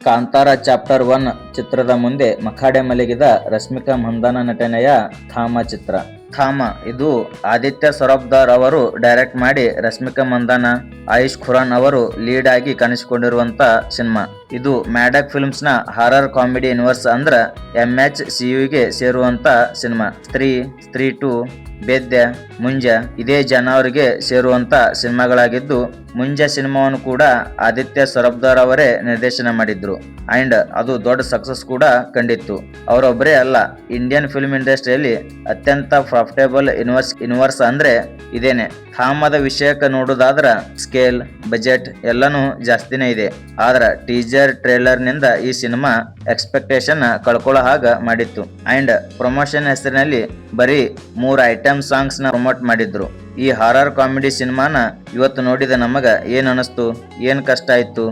Kantara chapter 1 ಚಿತ್ರದ ಮುಂದೆ ಮಖಾಡೆ ಮಲಗಿದ ರಶ್ಮಿಕಾ ಮಂದಣ್ಣ ನಟನೆಯ ಥಾಮ ಚಿತ್ರ. ಥಾಮ ಇದು ಆದಿತ್ಯ ಸರೋಬ್ದಾರ್ ಅವರು ಡೈರೆಕ್ಟ್ ಮಾಡಿ ರಶ್ಮಿಕಾ ಮಂದಣ್ಣ, ಆಯುಷ್ ಖುರಾನ್ ಅವರು ಲೀಡ್ ಆಗಿ ಕಾಣಿಸಿಕೊಂಡಿರುವಂತ ಸಿನಿಮಾ. ಇದು ಮ್ಯಾಡಕ್ ಫಿಲ್ಮ್ಸ್ ನ ಹಾರರ್ ಕಾಮಿಡಿ ಯೂನಿವರ್ಸ್ ಅಂದ್ರ MHCU ಗೆ ಸೇರುವಂತ ಸಿನಿಮಾ. ಸ್ತ್ರೀ 2, ಬೇದ್ಯ, ಮುಂಜ ಇದೇ ಜನವರಿಗೆ ಸೇರುವಂತ ಸಿನಿಮಾಗಳಾಗಿದ್ದು, ಮುಂಜ ಸಿನಿಮಾವನ್ನು ಕೂಡ ಆದಿತ್ಯ ಸರೋಬ್ದಾರ್ ಅವರೇ ನಿರ್ದೇಶನ ಮಾಡಿದ್ರು ಅಂಡ್ ಅದು ದೊಡ್ಡ ಸಕ್ಸಸ್ ಕೂಡ ಕಂಡಿತ್ತು. ಅವರೊಬ್ಬರೇ ಅಲ್ಲ, ಇಂಡಿಯನ್ ಫಿಲ್ಮ್ ಇಂಡಸ್ಟ್ರಿಯಲ್ಲಿ ಅತ್ಯಂತ ಪ್ರಾಫಿಟೇಬಲ್ ಯೂನಿವರ್ಸ್ ಅಂದ್ರೆ ಇದೇನೆ. ಥಾಮದ ವಿಷಯಕ್ಕೆ ನೋಡುದಾದ್ರ ಸ್ಕೇಲ್, ಬಜೆಟ್ ಎಲ್ಲಾನು ಜಾಸ್ತಿನೇ ಇದೆ. ಆದ್ರ ಟೀಸರ್ ಟ್ರೇಲರ್ ನಿಂದ ಈ ಸಿನಿಮಾ ಎಕ್ಸ್ಪೆಕ್ಟೇಷನ್ ಕಳ್ಕೊಳ್ಳೋ ಹಾಗ ಮಾಡಿತ್ತು ಅಂಡ್ ಪ್ರಮೋಷನ್ ಹೆಸರಿನಲ್ಲಿ ಬರೀ 3 ಐಟಮ್ ಸಾಂಗ್ಸ್ ನ ಪ್ರಮೋಟ್ ಮಾಡಿದ್ರು. ಈ ಹಾರರ್ ಕಾಮಿಡಿ ಸಿನಿಮಾನ ಇವತ್ತು ನೋಡಿದ ನಮಗ ಏನ್ ಅನಿಸ್ತು, ಏನ್ ಕಷ್ಟ ಆಯ್ತು,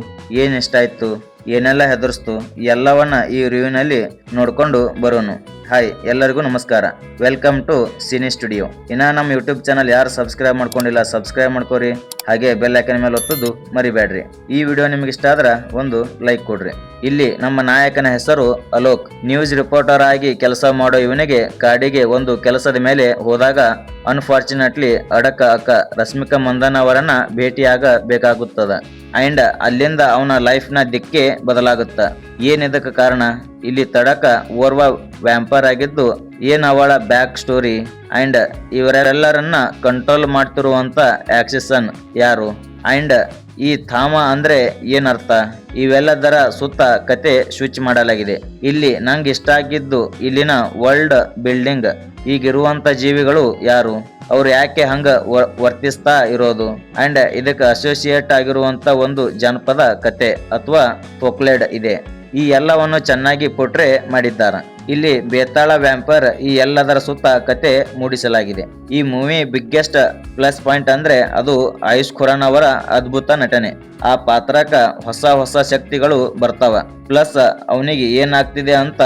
ಏನ್ ಇಷ್ಟ ಆಯ್ತು, ಏನೆಲ್ಲ ಹೆದರ್ಸ್ತು ಎಲ್ಲವನ್ನ ಈ ರಿವ್ಯೂನಲ್ಲಿ ನೋಡ್ಕೊಂಡು ಬರೋನು. ಹಾಯ್, ಎಲ್ಲರಿಗೂ ನಮಸ್ಕಾರ. Welcome to Cine Studio. ಇನ್ನ ನಮ್ಮ ಯೂಟ್ಯೂಬ್ ಚಾನಲ್ ಯಾರು ಸಬ್ಸ್ಕ್ರೈಬ್ ಮಾಡ್ಕೊಂಡಿಲ್ಲ ಸಬ್ಸ್ಕ್ರೈಬ್ ಮಾಡ್ಕೋರಿ, ಹಾಗೆ ಬೆಲ್ ಐಕನ್ ಮೇಲೆ ಒತ್ತೋದು ಮರಿಬೇಡ್ರಿ. ಈ ವಿಡಿಯೋ ನಿಮ್ಗೆ ಇಷ್ಟ ಆದ್ರ ಒಂದು ಲೈಕ್ ಕೊಡ್ರಿ. ಇಲ್ಲಿ ನಮ್ಮ ನಾಯಕನ ಹೆಸರು ಅಲೋಕ್. ನ್ಯೂಸ್ ರಿಪೋರ್ಟರ್ ಆಗಿ ಕೆಲಸ ಮಾಡೋ ಇವನಿಗೆ ಕಾಡಿಗೆ ಒಂದು ಕೆಲಸದ ಮೇಲೆ ಹೋದಾಗ ಅನ್ಫಾರ್ಚುನೇಟ್ಲಿ ಅಕ್ಕ ರಶ್ಮಿಕಾ ಮಂದಣ್ಣ ಅವರನ್ನ ಭೇಟಿಯಾಗ ಬೇಕಾಗುತ್ತದ ಅಂಡ್ ಅಲ್ಲಿಂದ ಅವನ ಲೈಫ್ ನ ದಿಕ್ಕೇ ಬದಲಾಗುತ್ತ. ಏನಿದಕ್ಕೆ ಕಾರಣ? ಇಲ್ಲಿ ತಡಕ ಓರ್ವ ವ್ಯಾಂಪರ್ ಆಗಿದ್ದು ಏನ್ ಅವಳ ಬ್ಯಾಕ್ ಸ್ಟೋರಿ ಅಂಡ್ ಇವರೆಲ್ಲರನ್ನ ಕಂಟ್ರೋಲ್ ಮಾಡ್ತಿರುವಂತ ಆಕ್ಸಿಸನ್ ಯಾರು ಅಂಡ್ ಈ ಥಾಮ ಅಂದ್ರೆ ಏನರ್ಥ, ಇವೆಲ್ಲದರ ಸುತ್ತ ಕತೆ ಸ್ವಿಚ್ ಮಾಡಲಾಗಿದೆ. ಇಲ್ಲಿ ನಂಗೆ ಇಷ್ಟ ಆಗಿದ್ದು ಇಲ್ಲಿನ ವರ್ಲ್ಡ್ ಬಿಲ್ಡಿಂಗ್. ಈಗಿರುವಂತ ಜೀವಿಗಳು ಯಾರು, ಅವ್ರು ಯಾಕೆ ಹಂಗ ವರ್ತಿಸ್ತಾ ಇರೋದು ಅಂಡ್ ಇದಕ್ಕೆ ಅಸೋಸಿಯೇಟ್ ಆಗಿರುವಂತ ಒಂದು ಜನಪದ ಕತೆ ಅಥವಾ ಫೋಕ್ಲೇಡ್ ಇದೆ. ಈ ಎಲ್ಲವನ್ನು ಚೆನ್ನಾಗಿ ಪೋಟ್ರೆ ಮಾಡಿದ್ದಾರ. ಇಲ್ಲಿ ಬೇತಾಳ ವ್ಯಾಂಪರ್ ಈ ಎಲ್ಲದರ ಸುತ್ತ ಕತೆ ಮೂಡಿಸಲಾಗಿದೆ. ಈ ಮೂವಿ ಬಿಗ್ಗೆಸ್ಟ್ ಪ್ಲಸ್ ಪಾಯಿಂಟ್ ಅಂದ್ರೆ ಅದು ಆಯುಷ್ ಖುರಾನ್ ಅವರ ಅದ್ಭುತ ನಟನೆ. ಆ ಪಾತ್ರಕ್ಕ ಹೊಸ ಶಕ್ತಿಗಳು ಬರ್ತಾವ. ಪ್ಲಸ್ ಅವನಿಗೆ ಏನಾಗ್ತಿದೆ ಅಂತ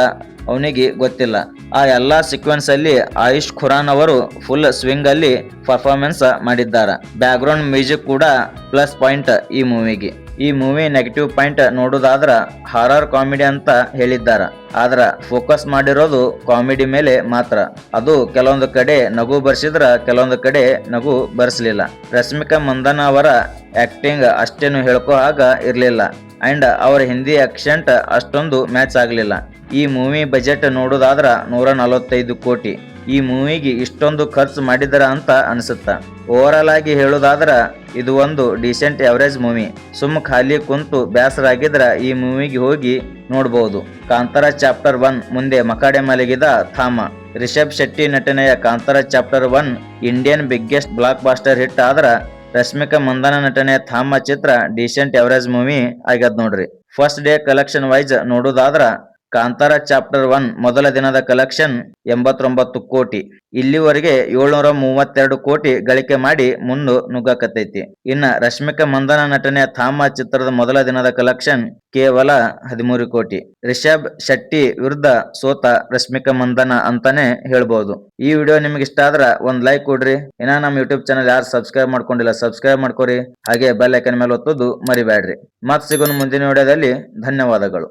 ಅವನಿಗೆ ಗೊತ್ತಿಲ್ಲ. ಆ ಎಲ್ಲಾ ಸೀಕ್ವೆನ್ಸ್ ಅಲ್ಲಿ ಆಯುಷ್ ಖುರಾನ್ ಅವರು ಫುಲ್ ಸ್ವಿಂಗ್ ಅಲ್ಲಿ ಪರ್ಫಾರ್ಮೆನ್ಸ್ ಮಾಡಿದ್ದಾರೆ. ಬ್ಯಾಕ್ ಗ್ರೌಂಡ್ ಮ್ಯೂಸಿಕ್ ಕೂಡ ಪ್ಲಸ್ ಪಾಯಿಂಟ್ ಈ ಮೂವಿಗೆ. ಈ ಮೂವಿ ನೆಗೆಟಿವ್ ಪಾಯಿಂಟ್ ನೋಡುದಾದ್ರ ಹಾರರ್ ಕಾಮಿಡಿ ಅಂತ ಹೇಳಿದ್ದಾರೆ, ಆದ್ರ ಫೋಕಸ್ ಮಾಡಿರೋದು ಕಾಮಿಡಿ ಮೇಲೆ ಮಾತ್ರ. ಅದು ಕೆಲವೊಂದು ಕಡೆ ನಗು ಬರ್ಸಿದ್ರ ಕೆಲವೊಂದು ಕಡೆ ನಗು ಬರ್ಸ್ಲಿಲ್ಲ. ರಶ್ಮಿಕಾ ಮಂದಣ್ಣ ಅವರ ಆಕ್ಟಿಂಗ್ ಅಷ್ಟೇನು ಹೇಳ್ಕೋ ಹಾಗ ಇರ್ಲಿಲ್ಲ ಅಂಡ್ ಅವರ ಹಿಂದಿ ಆಕ್ಸೆಂಟ್ ಅಷ್ಟೊಂದು ಮ್ಯಾಚ್ ಆಗ್ಲಿಲ್ಲ. ಈ ಮೂವಿ ಬಜೆಟ್ ನೋಡುದಾದ್ರ 145 ಕೋಟಿ. ಈ ಮೂವಿಗೆ ಇಷ್ಟೊಂದು ಖರ್ಚು ಮಾಡಿದರ ಅಂತ ಅನ್ಸುತ್ತ. ಓವರ್ ಆಗಿ ಹೇಳುದಾದ್ರ ಇದು ಒಂದು ಡಿಸೆಂಟ್ ಎವರೇಜ್ ಮೂವಿ. ಖಾಲಿ ಕುಂತು ಬೇಸರಾಗಿದ್ರ ಈ ಮೂವಿಗೆ ಹೋಗಿ ನೋಡಬಹುದು. ಕಾಂತಾರ ಚಾಪ್ಟರ್ 1 ಮುಂದೆ ಮಖಾಡೆ ಮಲಗಿದ ಥಾಮ. ರಿಷಬ್ ಶೆಟ್ಟಿ ನಟನೆಯ Kantara chapter 1 Indian biggest blockbuster hit ಆದ್ರ ರಶ್ಮಿಕಾ ಮಂದಣ್ಣ ನಟನೆಯ ಥಾಮ ಚಿತ್ರ ಡಿಸೆಂಟ್ ಎವರೇಜ್ ಮೂವಿ ಆಗ್ಯದ ನೋಡ್ರಿ. ಫಸ್ಟ್ ಡೇ ಕಲೆಕ್ಷನ್ ವೈಸ್ ನೋಡುದಾದ್ರ ಕಾಂತಾರ ಚಾಪ್ಟರ್ 1 ಮೊದಲ ದಿನದ ಕಲೆಕ್ಷನ್ 89 ಕೋಟಿ. ಇಲ್ಲಿವರೆಗೆ 732 ಕೋಟಿ ಗಳಿಕೆ ಮಾಡಿ ಮುಂದೆ ನುಗ್ಗಕತ್ತೈತಿ. ಇನ್ನ ರಶ್ಮಿಕಾ ಮಂದಣ್ಣ ನಟನೆಯ ಥಾಮ ಚಿತ್ರದ ಮೊದಲ ದಿನದ ಕಲೆಕ್ಷನ್ ಕೇವಲ 13 ಕೋಟಿ. ರಿಷಬ್ ಶೆಟ್ಟಿ ವಿರುದ್ಧ ಸೋತ ರಶ್ಮಿಕಾ ಮಂದಣ್ಣ ಅಂತಾನೆ ಹೇಳ್ಬಹುದು. ಈ ವಿಡಿಯೋ ನಿಮ್ಗೆ ಇಷ್ಟ ಆದ್ರ ಒಂದ್ ಲೈಕ್ ಕೊಡ್ರಿ. ಇನ್ನ ನಮ್ಮ ಯೂಟ್ಯೂಬ್ ಚಾನಲ್ ಯಾರು ಸಬ್ಸ್ಕ್ರೈಬ್ ಮಾಡ್ಕೊಂಡಿಲ್ಲ ಸಬ್ಸ್ಕ್ರೈಬ್ ಮಾಡ್ಕೋರಿ, ಹಾಗೆ ಬೆಲ್ ಐಕನ್ ಮೇಲೆ ಒತ್ತೋದು ಮರಿಬೇಡ್ರಿ. ಮತ್ ಸಿಗೋಣ ಮುಂದಿನ ವಿಡಿಯೋದಲ್ಲಿ. ಧನ್ಯವಾದಗಳು.